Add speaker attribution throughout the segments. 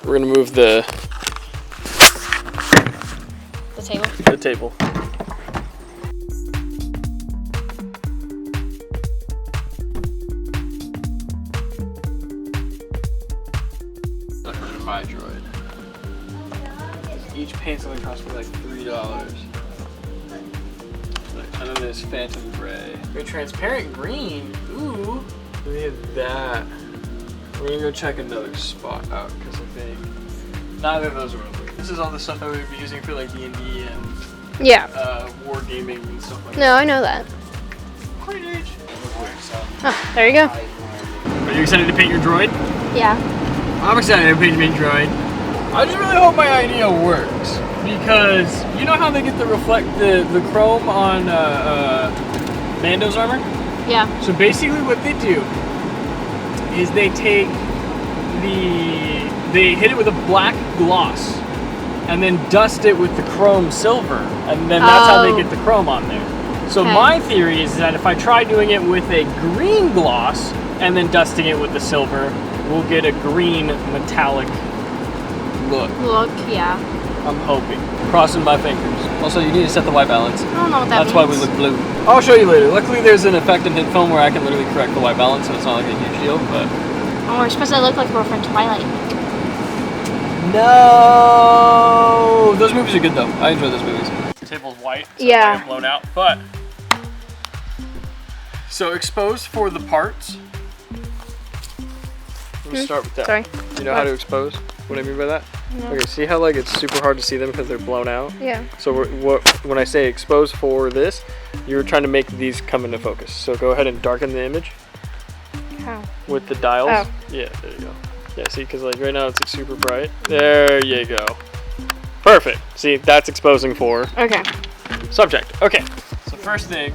Speaker 1: we're gonna move the
Speaker 2: table.
Speaker 1: The table. My droid. Each paint's only cost me like $3. And then there's Phantom Gray. Very transparent green. Ooh. Look at that. We're gonna go check another spot out because I think neither of those are really. This is all the stuff that we would be using for like D&D and war gaming and stuff like that.
Speaker 2: No, I know that.
Speaker 1: Great age.
Speaker 2: Oh, there you go.
Speaker 1: Are you excited to paint your droid?
Speaker 2: Yeah.
Speaker 1: I'm excited to paint my droid. I just really hope my idea works because you know how they get the chrome on Mando's armor?
Speaker 2: Yeah.
Speaker 1: So basically what they do is they take they hit it with a black gloss and then dust it with the chrome silver, and then that's how they get the chrome on there. So my theory is that if I try doing it with a green gloss and then dusting it with the silver, we'll get a green metallic look.
Speaker 2: Yeah.
Speaker 1: I'm hoping. Crossing my fingers. Also, you need to set the white balance.
Speaker 2: I don't know what that
Speaker 1: That's
Speaker 2: means.
Speaker 1: why we look blue. I'll show you later. Luckily, there's an effect in HitFilm where I can literally correct the white balance, so it's not like a huge deal, but...
Speaker 2: Oh, we're supposed to look like we're from Twilight.
Speaker 1: No! Those movies are good, though. I enjoy those movies. The table's white, so it might have blown out, but... So, expose for the parts. Let's start with that.
Speaker 2: Sorry.
Speaker 1: You know how to expose? What I mean by that?
Speaker 2: No.
Speaker 1: Okay, see how like it's super hard to see them because they're blown out?
Speaker 2: Yeah.
Speaker 1: So when I say expose for this, you're trying to make these come into focus. So go ahead and darken the image.
Speaker 2: How?
Speaker 1: With the dials.
Speaker 2: Oh.
Speaker 1: Yeah, there you go. Yeah, see, because like right now it's like super bright. There you go. Perfect. See, that's exposing for subject. Okay. So first thing,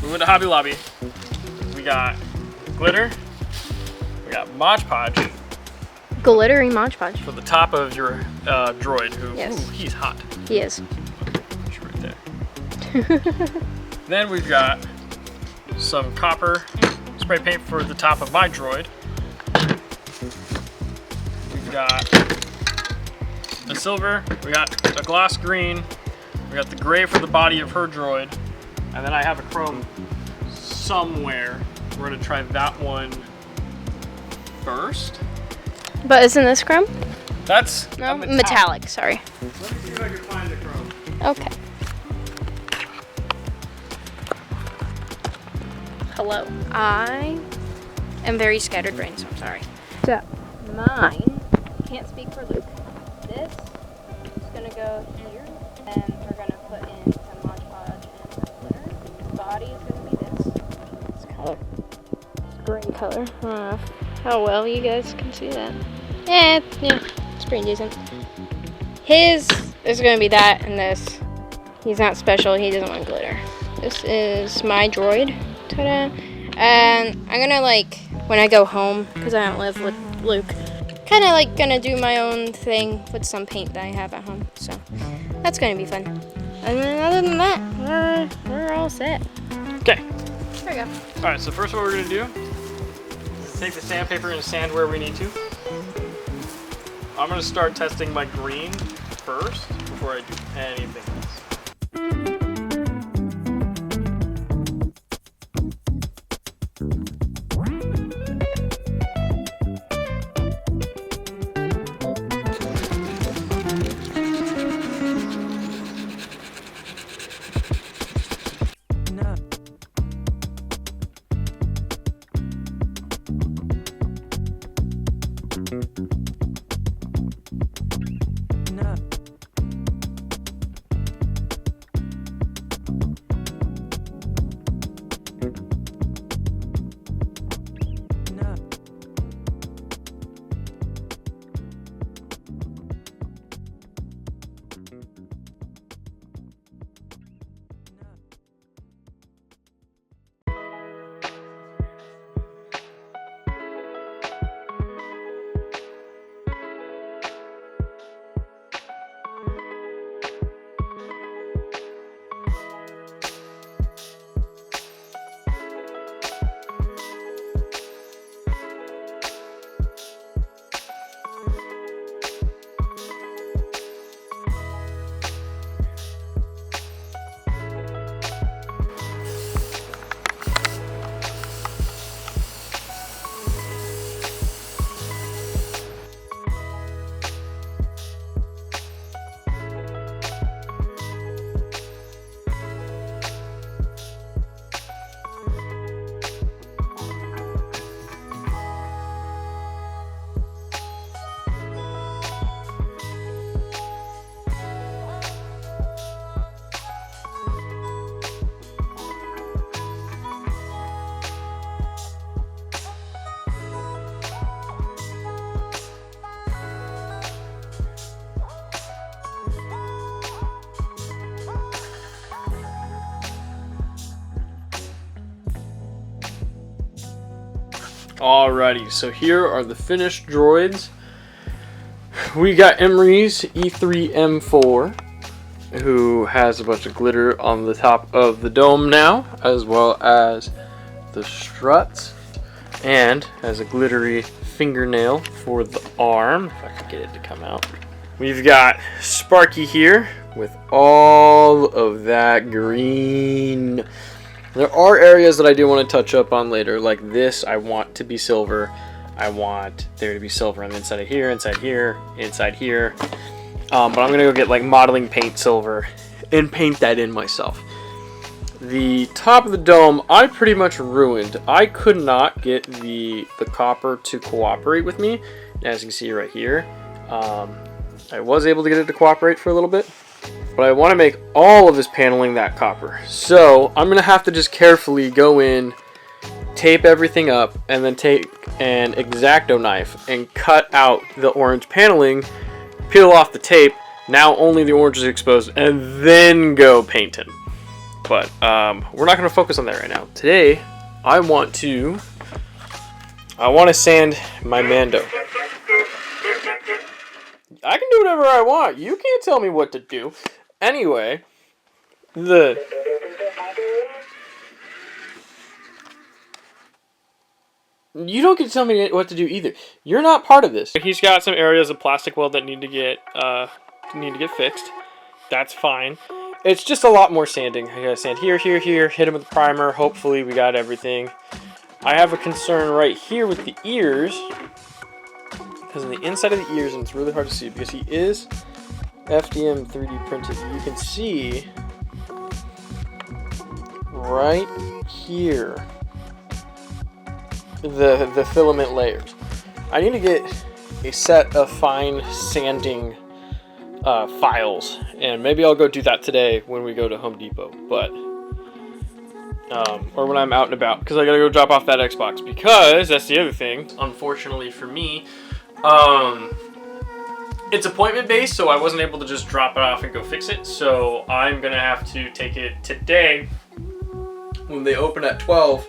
Speaker 1: we went to Hobby Lobby. We got glitter. We got Mod Podge.
Speaker 2: Glittery Mod Podge.
Speaker 1: For the top of your droid, who,
Speaker 2: yes.
Speaker 1: Ooh, he's hot.
Speaker 2: He is.
Speaker 1: Right there. Then we've got some copper spray paint for the top of my droid. We've got the silver, we got a gloss green, we got the gray for the body of her droid, and then I have a chrome somewhere. We're gonna try that one first.
Speaker 2: But isn't this chrome?
Speaker 1: That's
Speaker 2: no metallic. Sorry.
Speaker 1: Let me see if I can find the chrome.
Speaker 2: Okay. Hello. I am very scatterbrained, so I'm sorry. So mine can't speak for Luke. This is gonna go here, and we're gonna put in some Mod Podge and glitter. The body is gonna be this. It's color. It's gray color. I don't know how well you guys can see that. Yeah, it's pretty decent. His is gonna be that, and this. He's not special, he doesn't want glitter. This is my droid, ta-da. And I'm gonna like, when I go home, because I don't live with Luke, kind of like gonna do my own thing with some paint that I have at home. So that's gonna be fun. And then other than that, we're all set.
Speaker 1: Okay.
Speaker 2: There we go.
Speaker 1: All right, so first what we're gonna do is take the sandpaper and sand where we need to. I'm gonna start testing my green first before I do anything else. Alrighty, so here are the finished droids. We got Emery's E3M4, who has a bunch of glitter on the top of the dome now, as well as the struts, and has a glittery fingernail for the arm, if I can get it to come out. We've got Sparky here with all of that green. There are areas that I do want to touch up on later, like this. I want to be silver. I want there to be silver on the inside of here, inside here, inside here. But I'm gonna go get like modeling paint silver and paint that in myself. The top of the dome, I pretty much ruined. I could not get the copper to cooperate with me. As you can see right here, I was able to get it to cooperate for a little bit, but I want to make all of this paneling that copper. So I'm gonna have to just carefully go in, tape everything up, and then take an X-Acto knife and cut out the orange paneling, peel off the tape. Now only the orange is exposed, and then go painting. But we're not going to focus on that right now. Today, I want to sand my Mando. I can do whatever I want. You can't tell me what to do. Anyway, you don't get to tell me what to do either. You're not part of this. He's got some areas of plastic weld that need to get fixed. That's fine. It's just a lot more sanding. I gotta sand here, here, here, hit him with the primer. Hopefully we got everything. I have a concern right here with the ears, because on the inside of the ears, and it's really hard to see because he is FDM 3D printed. You can see right here the filament layers. I need to get a set of fine sanding files, and maybe I'll go do that today when we go to Home Depot, but or when I'm out and about, because I gotta go drop off that Xbox, because that's the other thing. Unfortunately for me, it's appointment based, so I wasn't able to just drop it off and go fix it, so I'm gonna have to take it today when they open at 12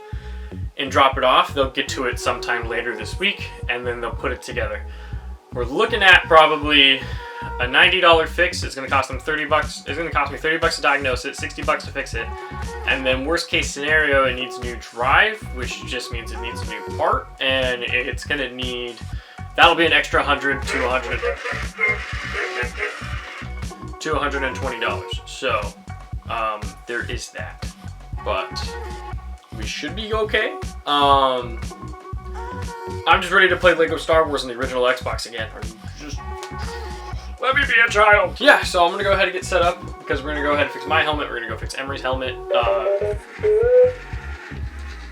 Speaker 1: and drop it off. They'll get to it sometime later this week, and then they'll put it together. We're looking at probably a $90 fix. It's going to cost them $30. It's going to cost me $30 to diagnose it, $60 to fix it, and then worst case scenario, it needs a new drive, which just means it needs a new part, and it's going to need. That'll be an extra $100 to $120. So there is that, but we should be okay. I'm just ready to play Lego Star Wars on the original Xbox again. Just let me be a child. Yeah, so I'm gonna go ahead and get set up, because we're gonna go ahead and fix my helmet. We're gonna go fix Emery's helmet,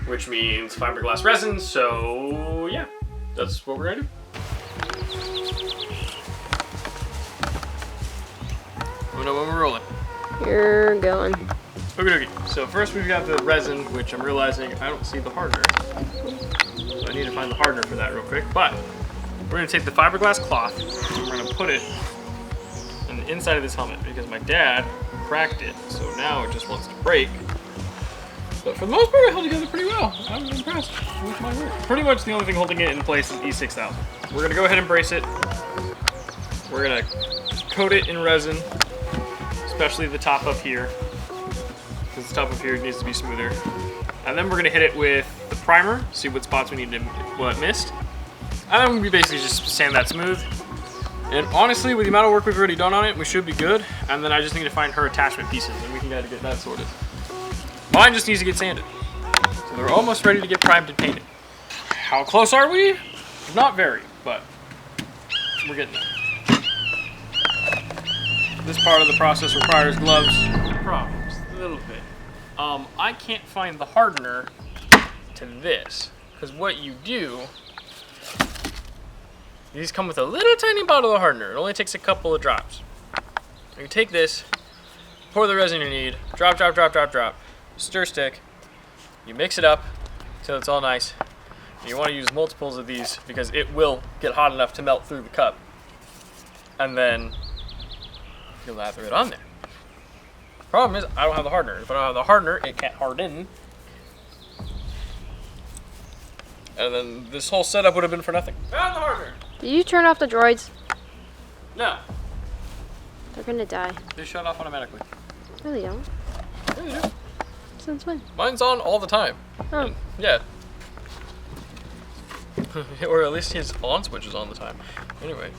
Speaker 1: which means fiberglass resin. So yeah, that's what we're gonna do. Let me know when we're rolling.
Speaker 2: You're going.
Speaker 1: Okay. So first we've got the resin, which I'm realizing I don't see the hardener. So I need to find the hardener for that real quick. But we're going to take the fiberglass cloth and we're going to put it in the inside of this helmet, because my dad cracked it. So now it just wants to break. But for the most part, it held together pretty well. I'm impressed with my work. Pretty much the only thing holding it in place is E6000. We're going to go ahead and brace it. We're going to coat it in resin, especially the top up here, because the top up here needs to be smoother. And then we're going to hit it with the primer, see what spots we need to, what missed. And then we basically just sand that smooth. And honestly, with the amount of work we've already done on it, we should be good. And then I just need to find her attachment pieces, and we can gotta get that sorted. Mine just needs to get sanded. So they're almost ready to get primed and painted. How close are we? Not very, but we're getting there. This part of the process requires gloves. Problems, a little bit. I can't find the hardener to this, because what you do, these come with a little tiny bottle of hardener. It only takes a couple of drops. You take this, pour the resin you need, drop, stir stick, you mix it up until it's all nice. And you want to use multiples of these because it will get hot enough to melt through the cup. And then you lather it on there. Problem is, I don't have the hardener. If I don't have the hardener, it can't harden. and then this whole setup would have been for nothing. Found the hardware.
Speaker 2: Did you turn off the droids?
Speaker 1: No.
Speaker 2: They're gonna die.
Speaker 1: They shut off automatically.
Speaker 2: No, they don't.
Speaker 1: Yeah, they do.
Speaker 2: Since when?
Speaker 1: Mine's on all the time.
Speaker 2: Oh.
Speaker 1: And, yeah. Or at least his on switch is on the time. Anyway,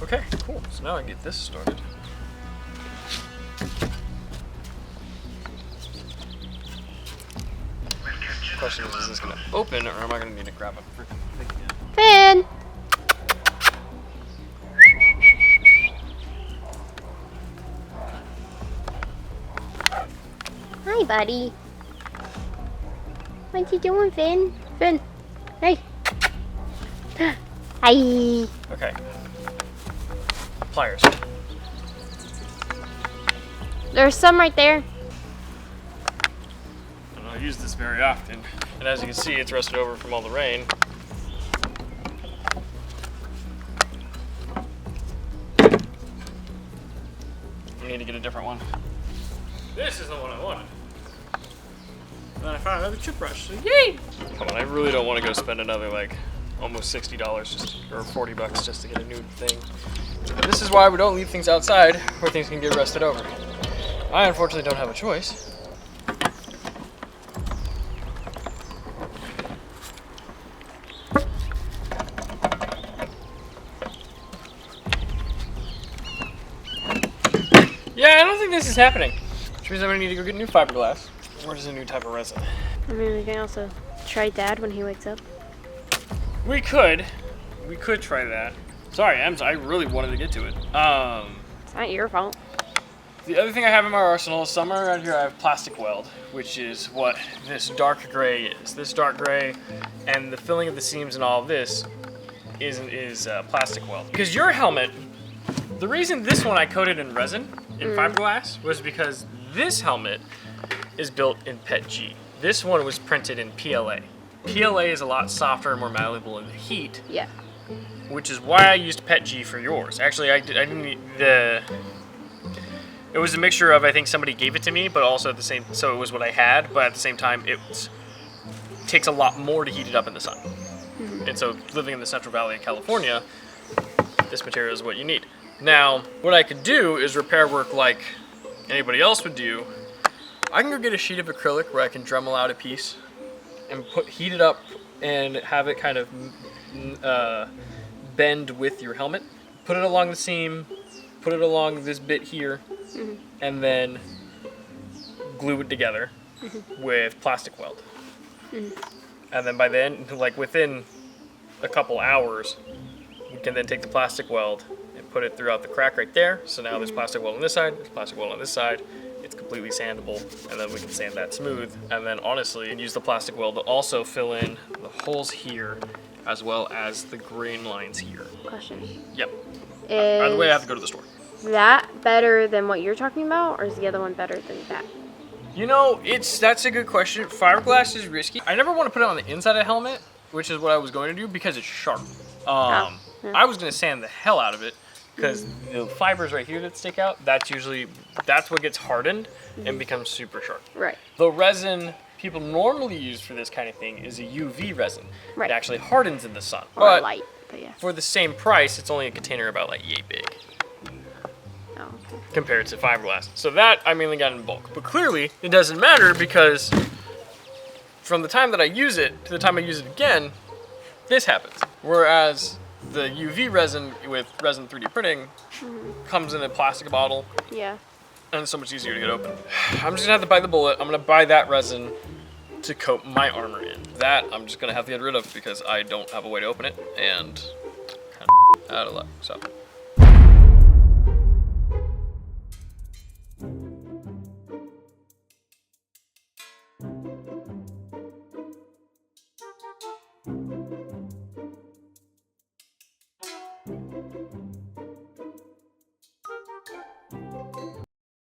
Speaker 1: okay, cool. So now I can get this started. Question is this gonna open, or am I gonna need to grab a freaking thing again?
Speaker 2: Finn! Hi, buddy. What you doing, Finn? Finn, hey. Hi.
Speaker 1: Okay. Pliers.
Speaker 2: There's some right there.
Speaker 1: I don't use this very often. And as you can see, it's rusted over from all the rain. I need to get a different one. This is the one I wanted. And then I found another chip brush, so yay! Come on, I really don't want to go spend another like almost $60 just, or 40 bucks just to get a new thing. And this is why we don't leave things outside where things can get rusted over. I unfortunately don't have a choice. Yeah, I don't think this is happening. Which means I'm gonna need to go get new fiberglass. Or just a new type of resin.
Speaker 2: I mean, we can also try Dad when he wakes up.
Speaker 1: We could try that. Sorry, Ems, I really wanted to get to it.
Speaker 2: It's not your fault.
Speaker 1: The other thing I have in my arsenal is somewhere around here I have plastic weld, which is what this dark gray is. This dark gray and the filling of the seams and all of this is plastic weld. Because your helmet, the reason this one I coated in resin, in fiberglass, was because this helmet is built in PETG. This one was printed in PLA. PLA is a lot softer and more malleable in the heat.
Speaker 2: Yeah.
Speaker 1: Which is why I used PETG for yours. Actually, I didn't. It was a mixture of, I think somebody gave it to me, but also at the same, so it was what I had, but at the same time, it takes a lot more to heat it up in the sun. And so, living in the Central Valley of California, this material is what you need. Now, what I could do is repair work like anybody else would do. I can go get a sheet of acrylic where I can Dremel out a piece and heat it up and have it kind of bend with your helmet. Put it along the seam, put it along this bit here, and then glue it together with plastic weld. And then by then, like within a couple hours, we can then take the plastic weld and put it throughout the crack right there. So now there's plastic weld on this side, there's plastic weld on this side. It's completely sandable, and then we can sand that smooth. And then honestly, use the plastic weld to also fill in the holes here, as well as the grain lines here.
Speaker 2: Question.
Speaker 1: Yep. By the way, I have to go to the store.
Speaker 2: That better than what you're talking about, or is the other one better than that?
Speaker 1: You know, that's a good question. Fiberglass is risky. I never want to put it on the inside of the helmet, which is what I was going to do because it's sharp. I was going to sand the hell out of it because the fibers right here that stick out, that's what gets hardened and becomes super sharp.
Speaker 2: Right.
Speaker 1: The resin people normally use for this kind of thing is a UV resin.
Speaker 2: Right.
Speaker 1: It actually hardens in the sun.
Speaker 2: Or light, but yeah.
Speaker 1: For the same price, it's only a container about like yay big.
Speaker 2: Oh, okay.
Speaker 1: Compared to fiberglass. So that I mainly got in bulk. But clearly, it doesn't matter because from the time that I use it to the time I use it again, this happens. Whereas the UV resin with resin 3D printing comes in a plastic bottle.
Speaker 2: Yeah.
Speaker 1: And it's so much easier to get open. I'm just gonna have to bite the bullet. I'm gonna buy that resin to coat my armor in. That I'm just gonna have to get rid of because I don't have a way to open it and kind of out of luck. So.